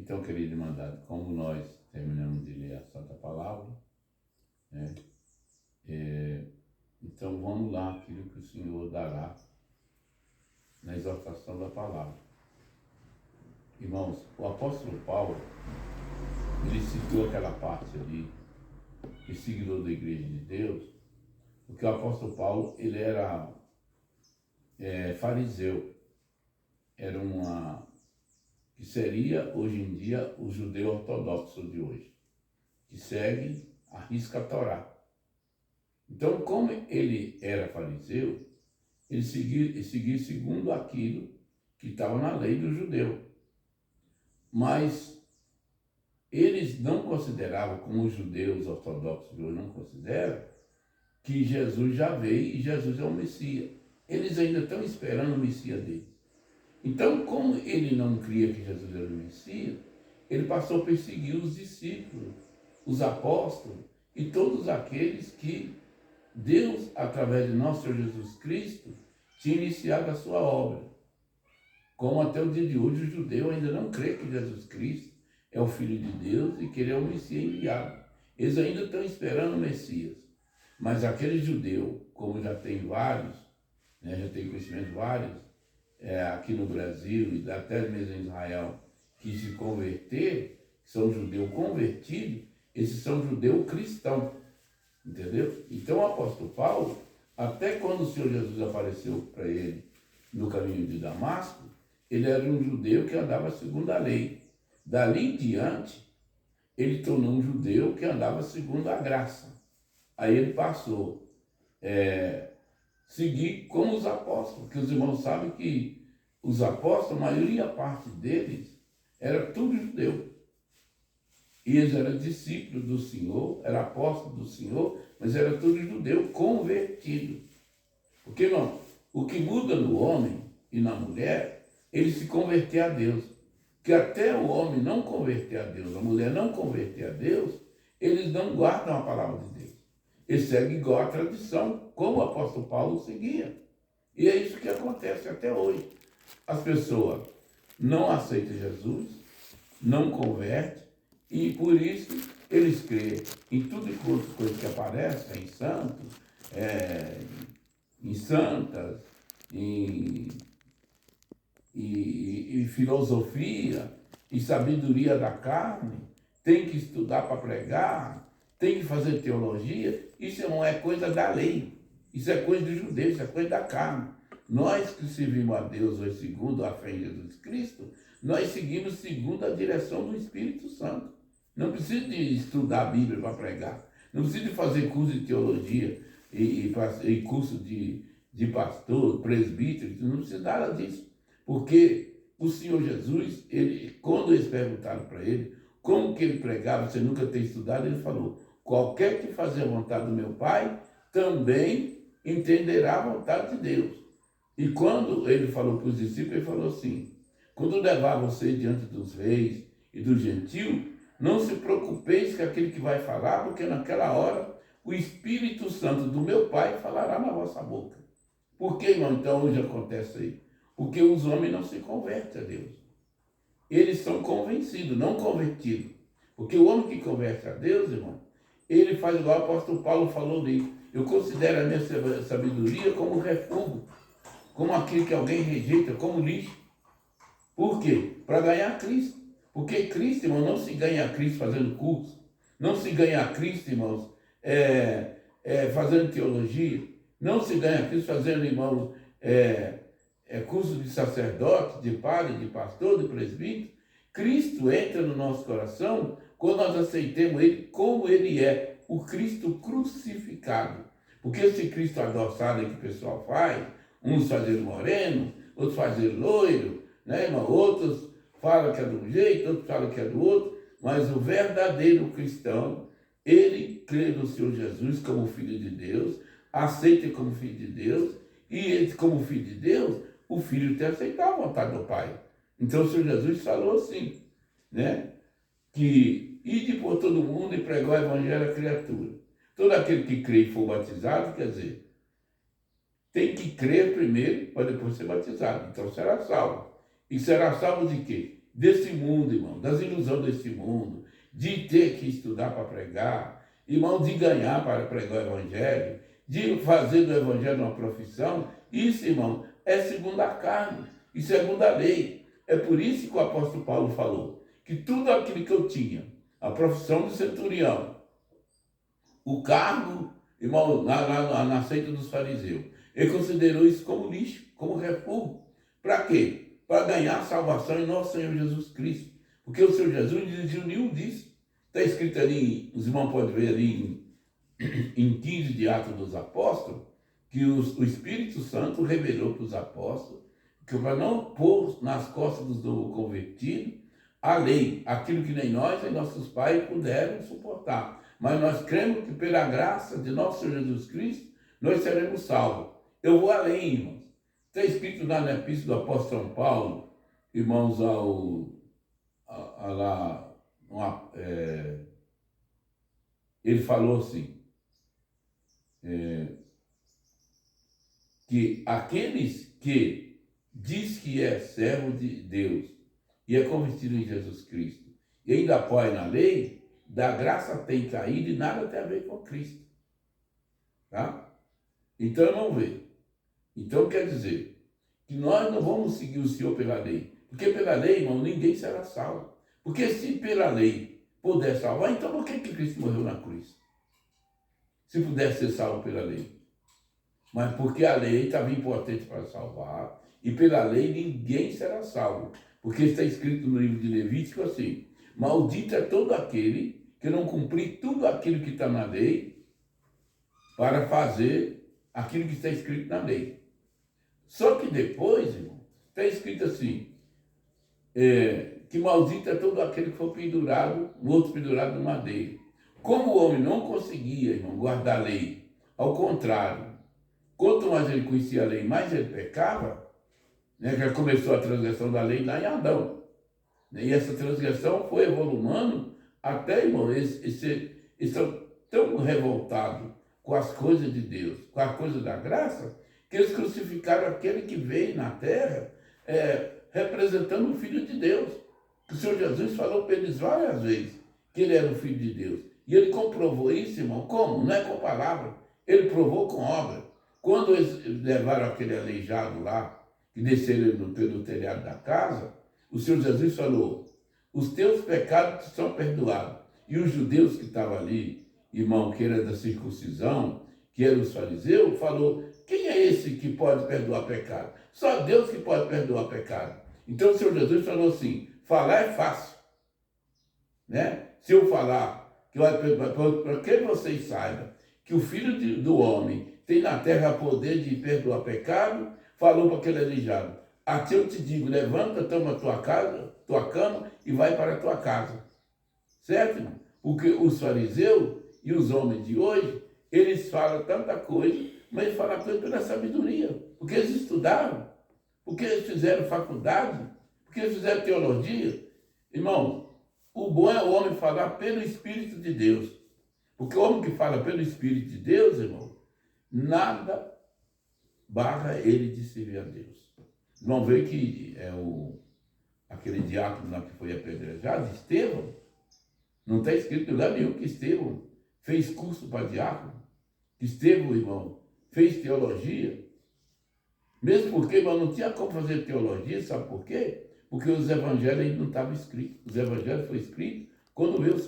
Então, querido irmandade, como nós terminamos de ler a Santa Palavra, né? Então vamos lá, aquilo que o Senhor dará na exortação da palavra. Irmãos, o apóstolo Paulo, ele citou aquela parte ali, perseguidor da igreja de Deus, porque o apóstolo Paulo, ele era fariseu, era que seria hoje em dia o judeu ortodoxo de hoje, que segue a risca Torá. Então, como ele era fariseu, ele seguia segundo aquilo que estava na lei do judeu. Mas eles não consideravam, como os judeus ortodoxos de hoje não consideram, que Jesus já veio e Jesus é o Messias. Eles ainda estão esperando o Messias deles. Então, como ele não cria que Jesus era o Messias, ele passou a perseguir os discípulos, os apóstolos e todos aqueles que Deus, através de nosso Senhor Jesus Cristo, tinha iniciado a sua obra. Como até o dia de hoje o judeu ainda não crê que Jesus Cristo é o Filho de Deus e que ele é o Messias enviado. Eles ainda estão esperando o Messias. Mas aquele judeu, como já tem vários, né, já tem conhecimento vários, aqui no Brasil e até mesmo em Israel, que se converter, são judeu convertido, esses são judeu cristão, entendeu? Então o apóstolo Paulo, até quando o Senhor Jesus apareceu para ele no caminho de Damasco, ele era um judeu que andava segundo a lei. Dali em diante, ele tornou um judeu que andava segundo a graça. Aí ele passou a seguir como os apóstolos, porque os irmãos sabem que os apóstolos, a maioria parte deles, era tudo judeu. E eles eram discípulos do Senhor, eram apóstolos do Senhor, mas era tudo judeu convertido. Porque, irmão, o que muda no homem e na mulher, ele se converter a Deus. Que até o homem não converter a Deus, a mulher não converter a Deus, eles não guardam a palavra de Deus. Eles seguem igual a tradição, como o apóstolo Paulo seguia. E é isso que acontece até hoje. As pessoas não aceitam Jesus, não convertem, e por isso eles creem em tudo e quanto coisa que aparece, em santos, em santas, em filosofia, e sabedoria da carne, tem que estudar para pregar, tem que fazer teologia. Isso não é coisa da lei, isso é coisa de judeu, isso é coisa da carne. Nós que servimos a Deus hoje segundo a fé em Jesus Cristo, nós seguimos segundo a direção do Espírito Santo. Não precisa de estudar a Bíblia para pregar, não precisa de fazer curso de teologia e curso de pastor, presbítero, não precisa nada disso. Porque o Senhor Jesus, quando eles perguntaram para ele como que ele pregava, você nunca tem estudado, ele falou: qualquer que fazer a vontade do meu Pai também entenderá a vontade de Deus. E quando ele falou para os discípulos, ele falou assim: quando levar você diante dos reis e dos gentios, não se preocupeis com aquele que vai falar, porque naquela hora o Espírito Santo do meu Pai falará na vossa boca. Por que, irmão, então hoje acontece aí? Porque os homens não se convertem a Deus. Eles são convencidos, não convertidos. Porque o homem que converte a Deus, irmão, ele faz igual o apóstolo Paulo falou ali: eu considero a minha sabedoria como refúgio, como aquilo que alguém rejeita, como lixo. Por quê? Para ganhar Cristo. Porque Cristo, irmão, não se ganha a Cristo fazendo curso, não se ganha a Cristo, irmãos, fazendo teologia, não se ganha a Cristo fazendo, irmãos, curso de sacerdote, de padre, de pastor, de presbítero. Cristo entra no nosso coração quando nós aceitemos Ele como Ele é, o Cristo crucificado. Porque esse Cristo adoçado que o pessoal faz, uns fazendo moreno, outros fazendo loiro, né, irmão? Outros falam que é de um jeito, outros falam que é do outro, mas o verdadeiro cristão, ele crê no Senhor Jesus como Filho de Deus, aceita como Filho de Deus, e ele, como Filho de Deus, o Filho tem que aceitar a vontade do Pai. Então o Senhor Jesus falou assim, né? Que ide por todo mundo e pregar o Evangelho à criatura. Todo aquele que crê e for batizado, quer dizer, tem que crer primeiro para depois ser batizado. Então será salvo. E será salvo de quê? desse mundo, irmão, das ilusões desse mundo, de ter que estudar para pregar, irmão, de ganhar para pregar o Evangelho, de fazer do Evangelho uma profissão, isso, irmão, é segundo a carne e segundo a lei. É por isso que o apóstolo Paulo falou que tudo aquilo que eu tinha, a profissão de centurião, o cargo, irmão, na seita dos fariseus, ele considerou isso como lixo, como refúgio. Para quê? Para ganhar salvação em nosso Senhor Jesus Cristo. Porque o Senhor Jesus não dirigiu nenhum disso. Está escrito ali, os irmãos podem ver ali em 15 de Atos dos Apóstolos, que o Espírito Santo revelou para os apóstolos que para não pôr nas costas dos novos convertidos a lei, aquilo que nem nós nem nossos pais puderam suportar. Mas nós cremos que pela graça de nosso Senhor Jesus Cristo, nós seremos salvos. Eu vou além, irmãos. Está escrito lá na Epístola do Apóstolo São Paulo, irmãos, ele falou assim, que aqueles que diz que é servo de Deus e é convertido em Jesus Cristo e ainda apoia na lei, da graça tem caído e nada tem a ver com Cristo. Tá? Então não vê. Então quer dizer que nós não vamos seguir o Senhor pela lei. Porque pela lei, irmão, ninguém será salvo. Porque se pela lei puder salvar, então por que Cristo morreu na cruz? Se pudesse ser salvo pela lei. Mas porque a lei estava impotente para salvar, e pela lei ninguém será salvo. Porque está escrito no livro de Levítico assim, maldito é todo aquele que não cumprir tudo aquilo que está na lei para fazer aquilo que está escrito na lei. Só que depois, irmão, está escrito assim, que maldito é todo aquele que for pendurado, morto pendurado no madeiro. Como o homem não conseguia, irmão, guardar a lei, ao contrário, quanto mais ele conhecia a lei, mais ele pecava, né? Já começou a transgressão da lei lá em Adão. E essa transgressão foi evoluindo até, irmão, eles estão tão revoltados com as coisas de Deus, com as coisas da graça, que eles crucificaram aquele que veio na terra representando o Filho de Deus. O Senhor Jesus falou para eles várias vezes que ele era o Filho de Deus. E ele comprovou isso, irmão, como? Não é com palavras, ele provou com obra. Quando eles levaram aquele aleijado lá, que desceram pelo telhado da casa, o Senhor Jesus falou, os teus pecados são perdoados. E os judeus que estavam ali, irmão, que era da circuncisão, que eram os fariseus, falou, quem é esse que pode perdoar pecado? Só Deus que pode perdoar pecado. Então o Senhor Jesus falou assim, falar é fácil. Né? Se eu falar, para que vocês saibam que o Filho do Homem tem na terra poder de perdoar pecado, falou para aquele aleijado, aqui eu te digo, levanta, toma tua cama e vai para a tua casa. Certo, irmão? Porque os fariseus e os homens de hoje, eles falam tanta coisa, mas eles falam coisa pela sabedoria. Porque eles estudaram, porque eles fizeram faculdade, porque eles fizeram teologia. Irmão, o bom é o homem falar pelo Espírito de Deus. Porque o homem que fala pelo Espírito de Deus, irmão, nada barra ele de servir a Deus. Vão ver que aquele diácono lá que foi apedrejado, Estevão, não está escrito em lugar nenhum que Estevão fez curso para diácono, que Estevão, irmão, fez teologia. Mesmo porque, irmão, não tinha como fazer teologia, sabe por quê? Porque os evangelhos ainda não estavam escritos. Os evangelhos foram escritos quando veio o